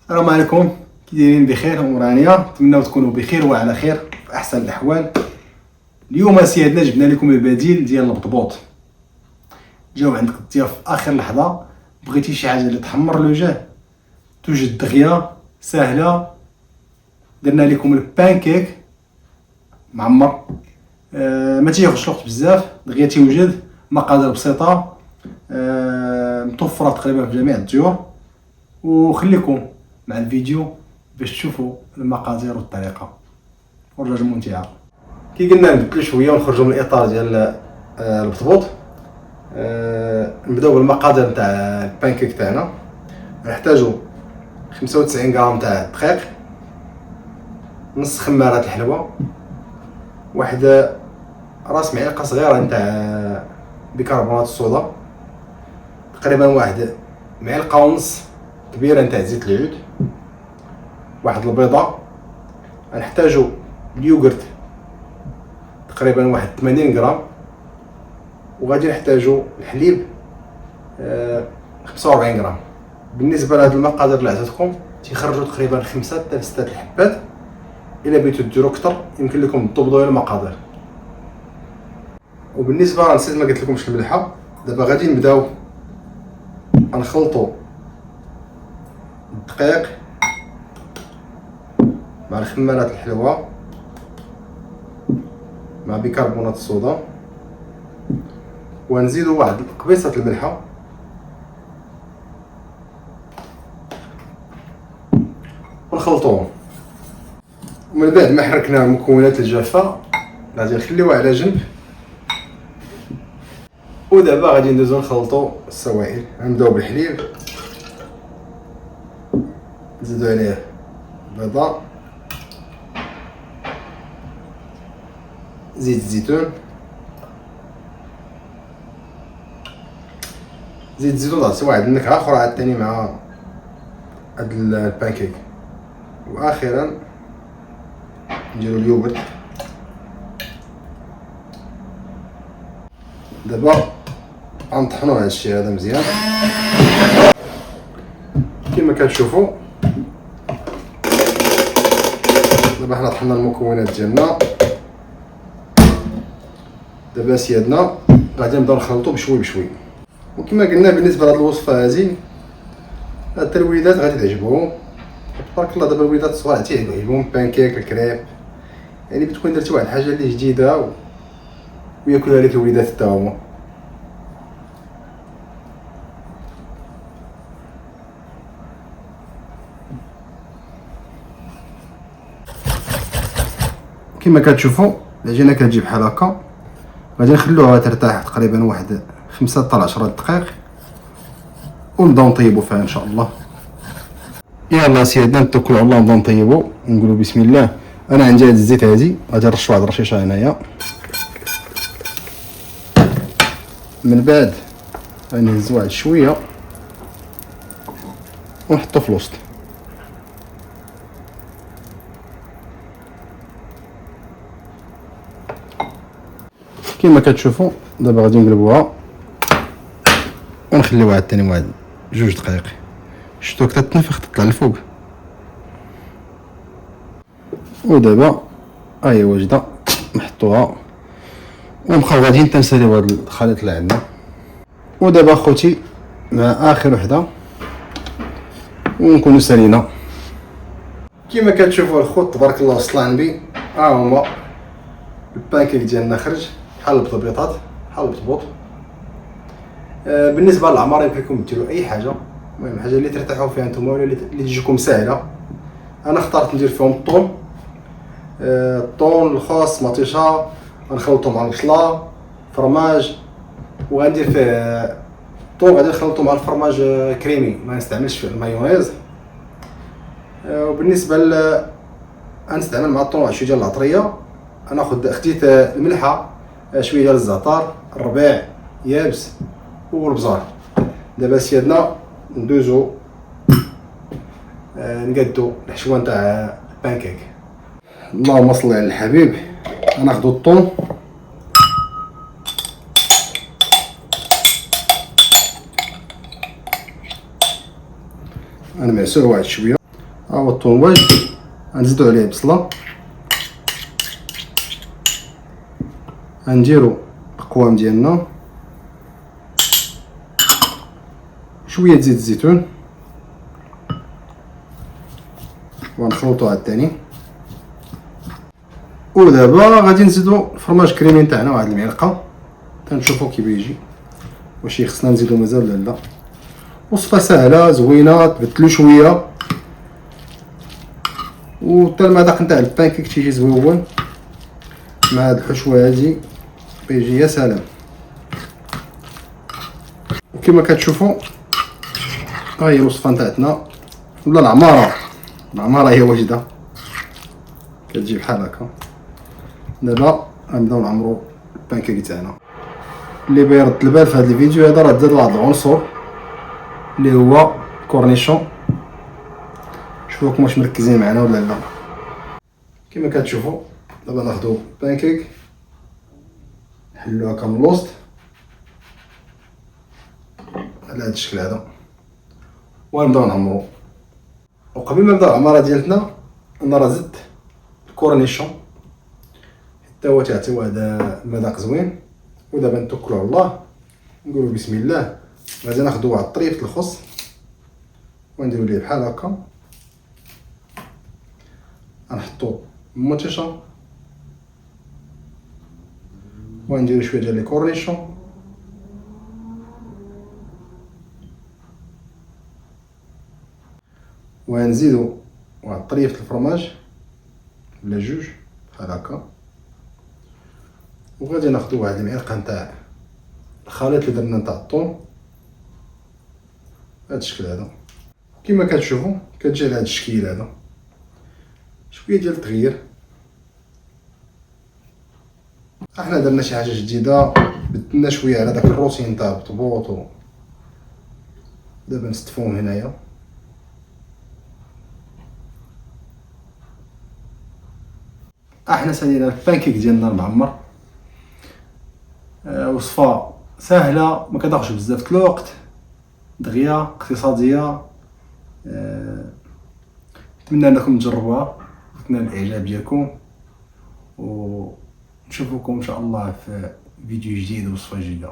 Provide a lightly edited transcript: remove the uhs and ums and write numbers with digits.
السلام عليكم، كي دايرين؟ بخير ورانيا، نتمنوا تكونوا بخير وعلى خير في احسن الاحوال. اليوم سيادنا جبنا لكم البديل ديال البطبوط. جاو عندك الضياف في اخر لحظه، بغيتي شي حاجه اللي تحمر الوجه، توجد دغيا سهله. درنا لكم البانكيك معمر، ما تياخذش الوقت بزاف، دغيا تيوجد، مقادير بسيطه، متوفره تقريبا في جميع الديور. وخليكم مع الفيديو باش تشوفوا المقادير والطريقه، فرجه ممتعه. كي قلنا نبدلوا شويه ونخرجوا من الاطار ديال البطبوط. نبداو بالمقادير نتاع البانكيك تاعنا. نحتاجوا 95 غرام تاع الدقيق، نص خماره الحلوى، واحد راس معلقه صغيره نتاع بيكربونات الصودا، تقريبا واحد معلقه ونص كبيره نتاع زيت العود، واحد البيضه. نحتاجوا اليوغرت تقريبا واحد 80 غرام، وغادي نحتاجوا الحليب 45 غرام. بالنسبه لهاد المقادير اللي عطيتكم تيخرجوا تقريبا 5 حتى 6 الحبات. الا بغيتو ديروا اكثر يمكن لكم تضبطوا المقادير. وبالنسبه راه نسيت ما قلت لكمش الملحه. دابا غادي نبداو نخلطوا الدقيق مع الخمارات الحلوه مع بيكربونات الصودا، ونزيدوا واحد قبيصه الملحه، ونخلطوهم. ومن بعد ما حركنا المكونات الجافه غادي نخليوها على جنب. ودابا غادي ندوزو نخلطوا السوائل. غنبداو بالحليب، نزيدو عليه البيضه، زيت الزيتون، زيت الزيتون تعطي واحد النكهه اخرى عاوتاني مع هاد البانكيك. واخيرا نديرو اليوغرت. دابا غنطحنو هاد الشيء هذا مزيان كما كتشوفوا. دابا حنا طحنا المكونات ديالنا. دابا سيادنا غادي نبداو نخلطو بشوي بشوي. وكما قلنا بالنسبه لهاد الوصفه هذه، حتى الوليدات غادي تعجبهم تبارك الله. دابا الوليدات الصغار تيعجبهم البانكيك الكريب، يعني بتكون درتي واحد الحاجه اللي جديده وياكلها لك الوليدات حتى هما. كما كتشوفوا العجينه كتجي بحال هكا. غادي نخلوها ترتاح تقريبا واحد 5 حتى 10 دقائق، ونبداو نطيبوا فيها ان شاء الله. يلا سيدنا نتوكلوا على الله ونبداو نطيبوا ونقولوا بسم الله. انا عندي هاد الزيت هادي، غادي نرش واحد الرشيشه هنايا. من بعد غنهز واحد شويه ونحطو في الوسط. كما كتشوفوا دابا غادي نقلبوها ونخليوها عاوتاني واحد 2 دقائق. شفتو كتا تنفخ تطلع الفوق. ودابا ها هي واجده، نحطوها ونبقاو غاديين تنساليو هاد الخليط اللي عندنا. ودابا اخوتي مع اخر وحده ونكونوا سالينا. كما كتشوفوا الخوت تبارك الله وصل النبي، ها هما البانكيك ديالنا خرج بحال البطبيطات بحال البطبوط. بالنسبه للعمر يمكن لكم ديروا اي حاجه، المهم حاجه اللي ترتاحوا فيها نتوما ولا اللي تجيكم ساهله. انا اخترت ندير فيهم الطون، الخس، مطيشه، غنخلطو مع البصله، فرماج، وغندير فيه الطون غادي نخلطو مع الفرماج كريمي، ما نستعملش فيه المايونيز. وبالنسبه غنستعمل مع الطون شويه ديال العطريه. انا خديت الملحه، شويه ديال الزعتر، الربيع يابس والبزار. دابا سيادنا ندوزو نقادو الحشوه نتاع البانكيك. اللهم صل على الحبيب. غناخدو الطون غنمعسوه واحد شويه، هو الطونواج، غنزيدو عليه بصله، غنديرو القوام ديالنا، شويه زيت الزيتون، ونخلطو عاوتاني. ودابا غادي نزيدو الفرماج كريمي نتاعنا واحد المعلقه، تنشوفو كي بيجي واش خصنا نزيدو مازال ولا لا. وصفه سهله زوينه، تبدلو شويه، وحتى المذاق نتاع البانكيك تيجي زوين مع هاد الحشوه هادي، بيجي يا سلام. وكما كتشوفوا ها هي الوصفه نتاعتنا، ولا العماره هي واجده، كتجي بحال هكا. دابا غنبداو نعمرو البانكيك تاعنا. اللي بيرد البال في هذا الفيديو هذا راه زاد واحد العنصر اللي هو كورنيشون. شوفوكم واش مركزين معنا ولا لا. كما كتشوفوا دابا ناخذوا البانكيك نحلوها هكا من الوسط على هذا الشكل هذا، ونبداو نعمرو. وقبل ما نبداو العماره ديالتنا انا راه زدت الكورنيشون حتى هو تيعطي واحد المذاق زوين. ودابا نتوكلوا على الله، نقولوا بسم الله. غادي ناخذوا واحد طريفه الخص ونديروا ليه بحال هكا، غنحطو مطيشه، ونديروا شويه ديال لي كورنيشون، ونزيدو واحد طريفه الفرماج ولا جوج بحال هكا. وغادي ناخدو واحد المعلقه نتاع الخليط اللي درنا نتاع الطون بهذا الشكل هذا. كما كتشوفوا كتجي على هذا الشكل هذا، شويه ديال التغيير. احنا درنا شي حاجه جديده، بدلنا شويه على داك الروتين تاع البطبوط. دابا نستفوهم هنايا. احنا سالينا البانكيك ديالنا المعمر. وصفه سهله ما كتاخذش بزاف الوقت، دغيا اقتصاديه. نتمنى انكم تجربوها وتنال الاعجاب ديالكم، ونشوفكم ان شاء الله في فيديو جديد ووصفه جديده.